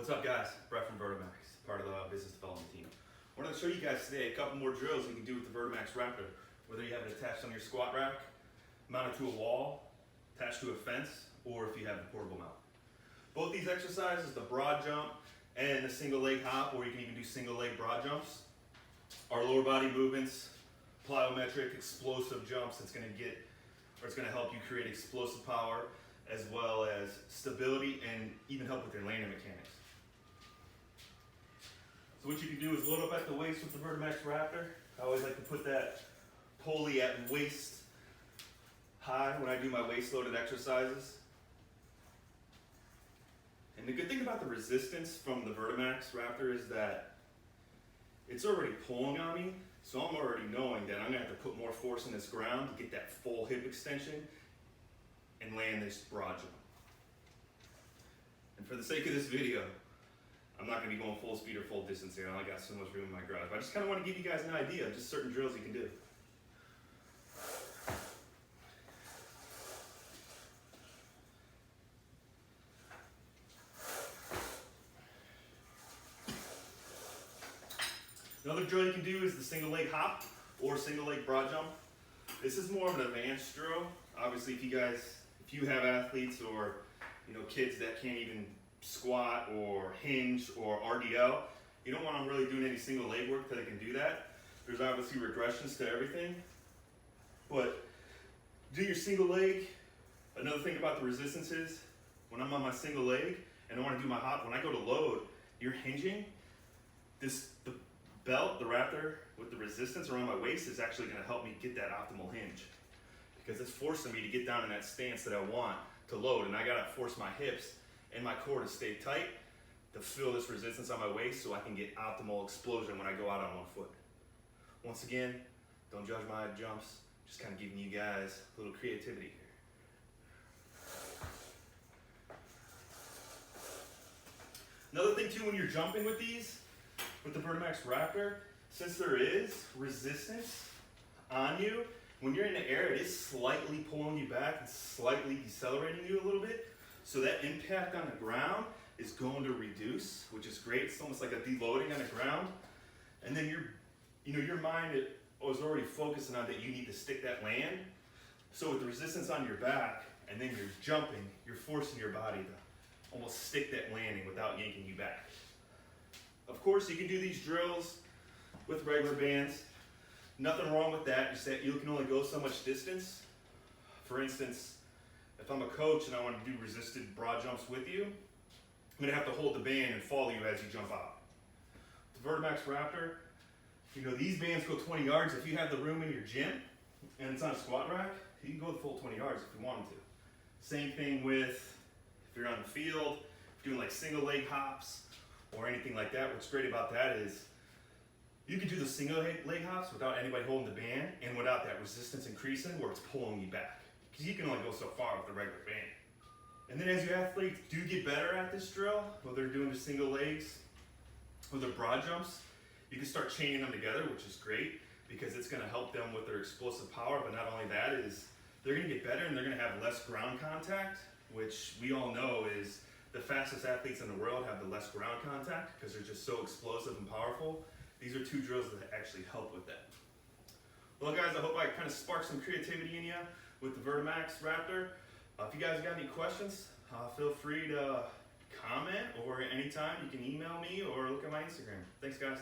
What's up, guys? Brett from VertiMax, part of the business development team. I wanted to show you guys today a couple more drills you can do with the VertiMax Raptor. Whether you have it attached on your squat rack, mounted to a wall, attached to a fence, or if you have a portable mount. Both these exercises, the broad jump and the single leg hop, or you can even do single leg broad jumps, are lower body movements, plyometric, explosive jumps. It's going to help you create explosive power as well as stability and even help with your landing mechanics. So what you can do is load up at the waist with the VertiMax Raptor. I always like to put that pulley at waist high when I do my waist loaded exercises. And the good thing about the resistance from the VertiMax Raptor is that it's already pulling on me, so I'm already knowing that I'm going to have to put more force in this ground to get that full hip extension and land this broad jump. And for the sake of this video, I'm not going to be going full speed or full distance here. I only got so much room in my garage. But I just kind of want to give you guys an idea of just certain drills you can do. Another drill you can do is the single leg hop or single leg broad jump. This is more of an advanced drill. Obviously, if you have athletes or kids that can't even squat or hinge or RDL, you don't want them really doing any single leg work till they can do that. There's obviously regressions to everything, but do your single leg. Another thing about the resistance is when I'm on my single leg and I want to do my hop, when I go to load, you're hinging. The belt, the Raptor, with the resistance around my waist is actually going to help me get that optimal hinge, because it's forcing me to get down in that stance that I want to load, and I got to force my hips and my core to stay tight to feel this resistance on my waist so I can get optimal explosion when I go out on one foot. Once again, don't judge my jumps, just kind of giving you guys a little creativity here. Another thing too, when you're jumping with these, with the VertiMax Raptor, since there is resistance on you, when you're in the air, it is slightly pulling you back and slightly decelerating you a little bit. So that impact on the ground is going to reduce, which is great. It's almost like a deloading on the ground. And then your mind was already focusing on that you need to stick that land. So with the resistance on your back, and then you're jumping, you're forcing your body to almost stick that landing without yanking you back. Of course, you can do these drills with regular bands. Nothing wrong with that, just that you can only go so much distance. For instance, if I'm a coach and I want to do resisted broad jumps with you, I'm going to have to hold the band and follow you as you jump out. The VertiMax Raptor, these bands go 20 yards. If you have the room in your gym and it's on a squat rack, you can go the full 20 yards if you wanted to. Same thing with if you're on the field, if you're doing like single leg hops or anything like that. What's great about that is you can do the single leg hops without anybody holding the band and without that resistance increasing where it's pulling you back. Because you can only go so far with the regular band. And then as your athletes do get better at this drill, whether they're doing the single legs or the broad jumps, you can start chaining them together, which is great because it's going to help them with their explosive power. But not only that, is they're going to get better and they're going to have less ground contact, which we all know is the fastest athletes in the world have the less ground contact because they're just so explosive and powerful. These are two drills that actually help with that. Well, guys, I hope I kind of sparked some creativity in you with the VertiMax Raptor. If you guys got any questions, feel free to comment, or anytime you can email me or look at my Instagram. Thanks, guys.